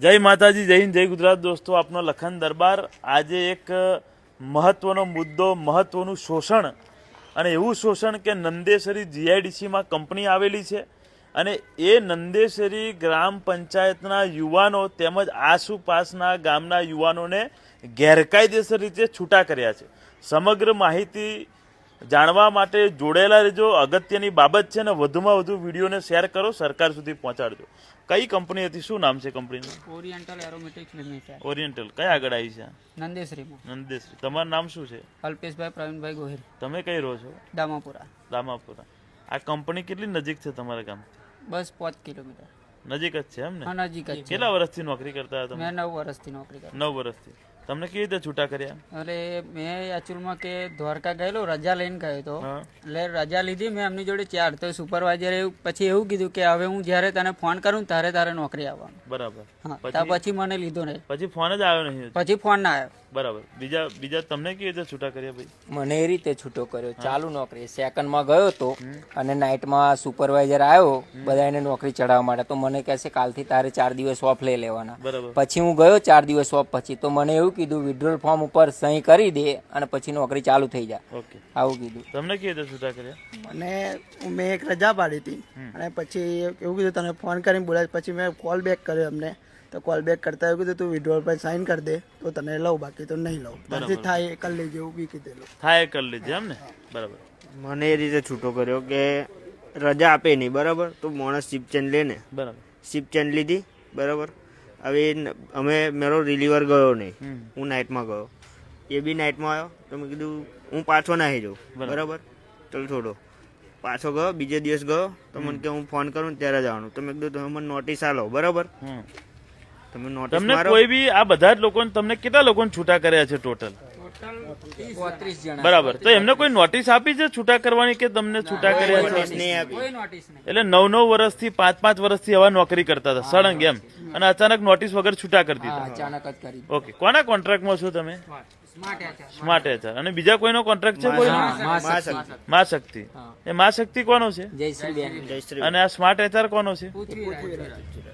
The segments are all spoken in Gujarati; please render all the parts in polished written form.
જય માતાજી, જય હિન્દ, જય ગુજરાત. દોસ્તો, આપનો લખન દરબાર. આજે એક મહત્વનો મુદ્દો, મહત્વનું શોષણ, અને એવું શોષણ કે નંદેસરી જીઆઈડીસીમાં કંપની આવેલી છે અને એ નંદેસરી ગ્રામ પંચાયતના યુવાનો તેમજ આસપાસના ગામના યુવાનોને ગેરકાયદેસર રીતે છૂટા કર્યા છે. સમગ્ર માહિતી જાણવા માટે જોડેલા રહેજો. અગત્યની બાબત છે ને વધુમાં વધુ વિડીયોને શેર કરો, સરકાર સુધી પહોંચાડજો. કઈ કંપની હતી, શું નામ છે કંપનીનું? Oriental એરોમેટિક્સ limited. ઓરિએન્ટલ કઈ આગળ આવી છે? નંદેશ્રીમાં. નંદેશ્રી. તમારું નામ શું છે? અલ્પેશભાઈ પ્રવીણભાઈ ગોહિલ. તમે કઈ રહો છો? દામાપુરા. દામાપુરા. આ કંપની કેટલી નજીક છે તમારા ગામ? બસ 5 કિલોમીટર નજીક જ છે એમ ને? હા, નજીક જ છે. કેટલા વર્ષથી નોકરી કરતા હતા તમે? મેં 9 વર્ષથી નોકરી કરી. 9 વર્ષથી. તમને કેવી રીતે છૂટા કર્યા? અરે મેં એકચ્યુઅલમાં કે દ્વારકા ગયેલો, રજા લઈને ગયો હતો. એટલે રજા લીધી મેં એમની જોડે 4 તો સુપરવાઇઝરે પછી એવું કીધું કે હવે હું જ્યારે તને ફોન કરું ત્યારે તારે નોકરી આવવાનું. બરાબર. હા, પછી મને લીધો નહીં. પછી ફોન જ આવ્યો નહીં? પછી ફોન ના આવ્યો. બરાબર. બીજા તમને કેવી રીતે છૂટા કર્યા ભાઈ? મને એ રીતે છૂટો કર્યો. ચાલુ નોકરી સેકન્ડમાં ગયો તો અને નાઇટમાં સુપરવાઇઝર આવ્યો બધાને નોકરી ચડાવવા માટે. તો મને કહે છે કાલથી તારે 4 દિવસ ઓફ લઈ લેવાના. બરાબર. પછી હું ગયો 4 દિવસ ઓફ પછી તો મને એવું કીધું વિડ્રોલ ફોર્મ ઉપર સહી કરી દે અને પછી નોકરી ચાલુ થઈ જાય. ઓકે, આવું કીધું. તમને કેવી રીતે છૂટા કર્યા? મેં એક રજા પાડી હતી અને પછી એવું કીધું તને ફોન કરીને બોલાય. પછી મેં કોલ બેક કર્યો એમને. તો કોલ બેક કરતા એવું કીધું તું વિડ્રોલ પર સાઇન કરી દે તો તને લઉં, બાકી તો નહીં લઉં. પછી થાય કરી લેજે એવું બી કીધેલું. થાય કરી લેજે એમ ને? બરાબર. મને એ રીતે છૂટો કર્યો કે રજા આપે નહીં, બરાબર, તો માણસ શિપ ચેન લે ને. બરાબર. શિપ ચેન લીધી, બરાબર. હવે અમે મારો રિલીવર ગયો નહીં, હું નાઇટમાં ગયો, એ બી નાઇટમાં આવ્યો. તો મેં કીધું હું પાછો નાહી જાઉં, બરાબર, ચલ છોડો. પાછો ગયો, બીજે દિવસ ગયો તો મને કે હું ફોન કરું ત્યારે જવાનું. તો મેં કીધું તમે મને નોટિસ આલો, બરાબર. તમે નોટિસ તમને મારો. કોઈ બી આ બધા જ લોકોને તમને કેટલા લોકોને છૂટા કર્યા છે ટોટલ? 35 જણા. બરાબર. તો એમને કોઈ નોટિસ આપી છે છૂટા કરવાની કે તમને છૂટા કર્યા છે? નોટિસ નહીં આપી. કોઈ નોટિસ નહીં. એટલે 9 વર્ષથી 5 વર્ષથી આવા નોકરી કરતા હતા સળંગ એમ, અને અચાનક નોટિસ વગર છૂટા કરી દીધા. અચાનક જ કરી. ઓકે. કોના કોન્ટ્રાક્ટમાં છો તમે? Smart HR. Smart HR. અને બીજા કોઈનો કોન્ટ્રાક્ટ છે? કોઈ? મા શક્તિ. એ મા શક્તિ કોનો છે? જયશ્રી બેન. જયશ્રી. અને આ સ્માર્ટ એચઆર કોનો છે?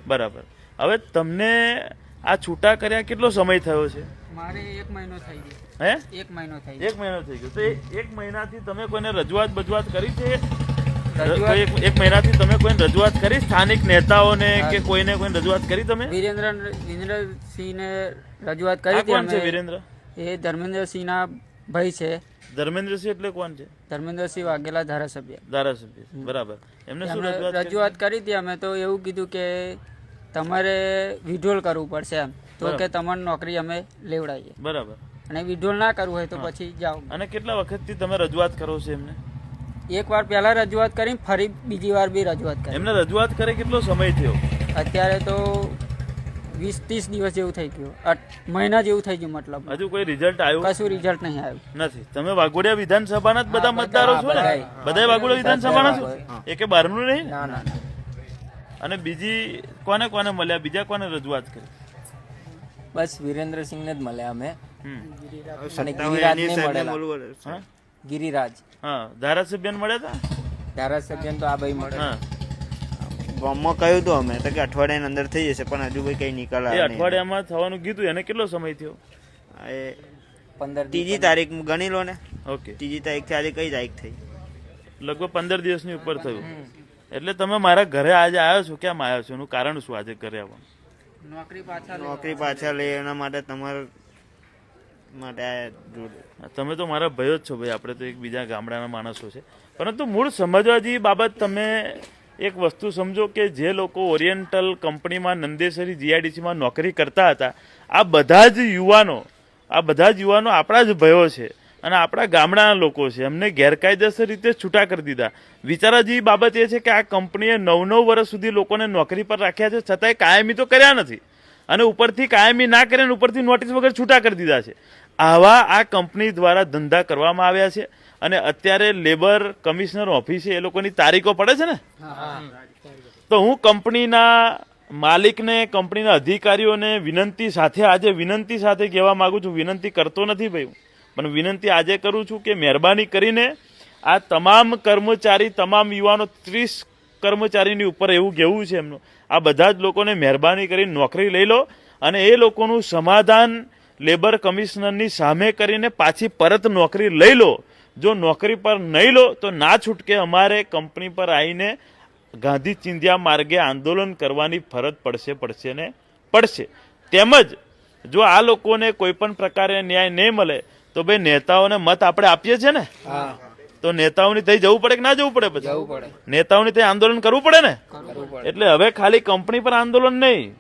બરાબર. હવે તમને આ છૂટા કર્યા કેટલો સમય થયો છે? મારે 1 મહિનો થઈ ગયો. હે? 1 મહિનો થઈ ગયો. 1 મહિનો થઈ ગયો. તો એ 1 મહિનાથી તમે કોઈને રજૂઆત કરી છે? રજૂઆત- 1 મહિનાથી તમે કોઈને રજૂઆત કરી? સ્થાનિક નેતાઓને કે કોઈને રજૂઆત કરી તમે? વિરેન્દ્રસિંહને રજૂઆત કરી આ હતી કોણ છે અમે. વિરેન્દ્ર? એ ધર્મેન્દ્રસિંહના ભાઈ છે. ધર્મેન્દ્રસિંહ એટલે કોણ છે? ધર્મેન્દ્રસિંહ વાઘેલા ધારાસભ્ય. ધારાસભ્ય. બરાબર. એમને શું એમને રજૂઆત કરી હતી અમે. તો એવું કીધું કે તમારે વિડ્રોલ કરવું પડશે એમ, તો કે તમારી નોકરી અમે લેવડાવીએ. બરાબર. અને વિડ્રોલ ના કરવું હોય તો પછી જાઓ. અને કેટલા વખતથી તમે રજૂઆત કરો છો એમને? એક વાર પહેલા રજૂઆત કરી, ફરી બીજી વાર બી રજૂઆત કરી. એમને રજૂઆત કરે કેટલો સમય થયો? અત્યારે તો 20-30 દિવસ જેવું થઈ ગયું, મહિના જેવું થઈ ગયું. મતલબ હજુ કોઈ રિઝલ્ટ આવ્યું કશું રિઝલ્ટ નહીં આવ્યું. નથી. તમે વાઘોડિયા વિધાનસભાના જ બધા મતદારો છો ને? બધા વાઘોડિયા વિધાનસભાના છો? એકે બહારનું નહીં? ના ના ના. અને બીજી કોને કોને મળ્યા? બીજા કોને રજૂઆત કરી? બસ વિરેન્દ્રસિંહને જ મળ્યા અમે. અને સત્તા હોય ગિરિરાજને એની સાહેબને મળેલા. મળવું પડે. હા ગિરિરાજ હા. ધારાસભ્યને મળ્યા હતા? ધારાસભ્યને તો આ ભાઈ મળે. હા. ગામમાં કહ્યું હતું અમે તો કે અઠવાડિયાની અંદર થઈ જશે, પણ હજુ કઈ નિકાલ એ આવ્યો નહીં. અઠવાડિયામાં થવાનું કીધું. એને કેટલો સમય થયો? એ 15 ત્રીજી તારીખ ગણી લો ને. ઓકે. ત્રીજી તારીખથી આજે કઈ તારીખ થઈ? લગભગ 15 દિવસની ઉપર થયું. એટલે તમે મારા ઘરે આજે આવ્યો છો, કેમ આવ્યો છો? એનું કારણ શું આજે ઘરે આવવાનું? નોકરી પાછા લે એના માટે તમારા માટે આ જોડે. તમે તો મારા ભયો જ છો ભાઈ. આપણે તો એક બીજા ગામડાના માણસો છે. પરંતુ મૂળ સમજવા જેવી બાબત, તમે એક વસ્તુ સમજો કે જે લોકો ઓરિએન્ટલ કંપનીમાં નંદેસરી જીઆઈડીસીમાં નોકરી કરતા હતા, આ બધા જ યુવાનો આપણા જ ભયો છે અને આપણા ગામડાના લોકો છે. એમને ગેરકાયદેસર રીતે છૂટા કરી દીધા. વિચારા જેવી બાબત એ છે કે આ કંપનીએ 9 વર્ષ સુધી લોકોને નોકરી પર રાખ્યા છે, છતાંય કાયમી તો કર્યા નથી, અને ઉપરથી કાયમી ના કરીને ઉપરથી નોટિસ વગર છૂટા કરી દીધા છે. આવા આ કંપની દ્વારા ધંધા કરવામાં આવ્યા છે. અને અત્યારે લેબર કમિશનર ઓફિસે એ લોકોની તારીખો પડે છે ને, તો હું કંપનીના માલિકને, કંપનીના અધિકારીઓને વિનંતી સાથે કહેવા માંગુ છું. વિનંતી કરતો નથી ભાઈ, પણ વિનંતી આજે કરું છું કે મહેરબાની કરીને આ તમામ કર્મચારી, તમામ યુવાનો, 30 કર્મચારીની ઉપર એવું કહેવું છે એમનું, આ બધા જ લોકોને મહેરબાની કરીને નોકરી લઈ લો અને એ લોકોનું સમાધાન લેબર કમિશનરની સામે કરીને પાછી પરત નોકરી લઈ લો. જો નોકરી પર નહીં લો તો ના છૂટકે અમારે કંપની પર આવીને ગાંધી ચિંધ્યા માર્ગે આંદોલન કરવાની ફરજ પડશે ને પડશે. તેમજ જો આ લોકોને કોઈ પણ પ્રકારે ન્યાય નહીં મળે તો ભાઈ નેતાઓને મત આપણે આપીએ છીએ ને, તો નેતાઓની થઈ જવું પડે કે ના જવું પડે? પછી નેતાઓની થઈ આંદોલન કરવું પડે ને. એટલે હવે ખાલી કંપની પર આંદોલન નહીં,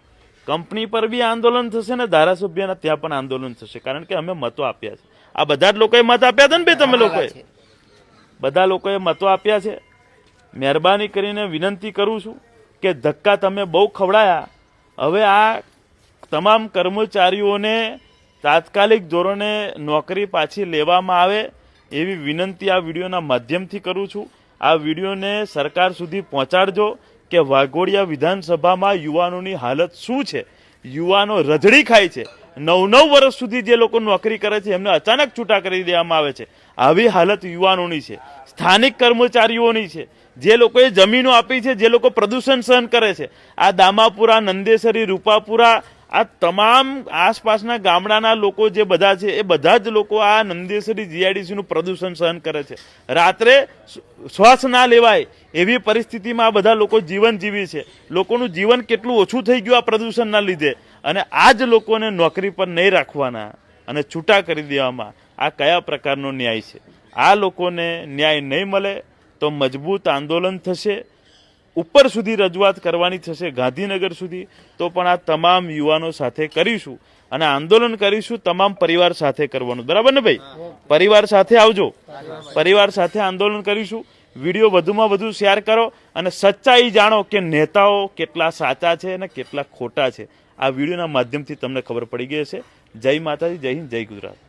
કંપની પર બી આંદોલન થશે ને ધારાસભ્યના ત્યાં પણ આંદોલન થશે, કારણ કે અમે મતો આપ્યા છે. આ બધા જ લોકોએ મત આપ્યા હતા ને ભાઈ, તમે લોકોએ બધા લોકોએ મતો આપ્યા છે. મહેરબાની કરીને વિનંતી કરું છું કે ધક્કા તમે બહુ ખવડાયા, હવે આ તમામ કર્મચારીઓને તાત્કાલિક ધોરણે નોકરી પાછી લેવામાં આવે એવી વિનંતી આ વિડીયોના માધ્યમથી કરું છું. આ વિડીયોને સરકાર સુધી પહોંચાડજો કે વાઘોડિયા વિધાનસભામાં યુવાનોની હાલત શું છે. યુવાનો રજડી ખાય છે. 9 વર્ષ સુધી જે લોકો નોકરી કરે છે એમને અચાનક છૂટા કરી દેવામાં આવે છે. આવી હાલત યુવાનોની છે, સ્થાનિક કર્મચારીઓની છે, જે લોકોએ જમીનો આપી છે, જે લોકો પ્રદૂષણ સહન કરે છે. આ દામાપુરા, નંદેસરી, રૂપાપુરા, આ તમામ આસપાસના ગામડાના લોકો જે બધા છે એ બધા જ લોકો આ નંદેસરી જીઆઈડીસીનું પ્રદૂષણ સહન કરે છે. રાત્રે શ્વાસ ના લેવાય એવી પરિસ્થિતિમાં આ બધા લોકો જીવન જીવી છે. લોકોનું જીવન કેટલું ઓછું થઈ ગયું આ પ્રદૂષણના લીધે, અને આ જ લોકોને નોકરી પર નહીં રાખવાના અને છૂટા કરી દેવામાં આ કયા પ્રકારનો ન્યાય છે? આ લોકોને ન્યાય નહીં મળે તો મજબૂત આંદોલન થશે, ઉપર સુધી રજૂઆત કરવાની થશે, ગાંધીનગર સુધી. તો પણ આ તમામ યુવાનો સાથે કરીશું અને આંદોલન કરીશું, તમામ પરિવાર સાથે કરવાનું. બરાબર ને ભાઈ? પરિવાર સાથે આવજો, પરિવાર સાથે આંદોલન કરીશું. વિડીયો વધુમાં વધુ શેર કરો અને સચ્ચાઈ જાણો કે નેતાઓ કેટલા સાચા છે અને કેટલા ખોટા છે. આ વિડીયોના માધ્યમથી તમને ખબર પડી ગઈ હશે. જય માતાજી, જય હિન્દ, જય ગુજરાત.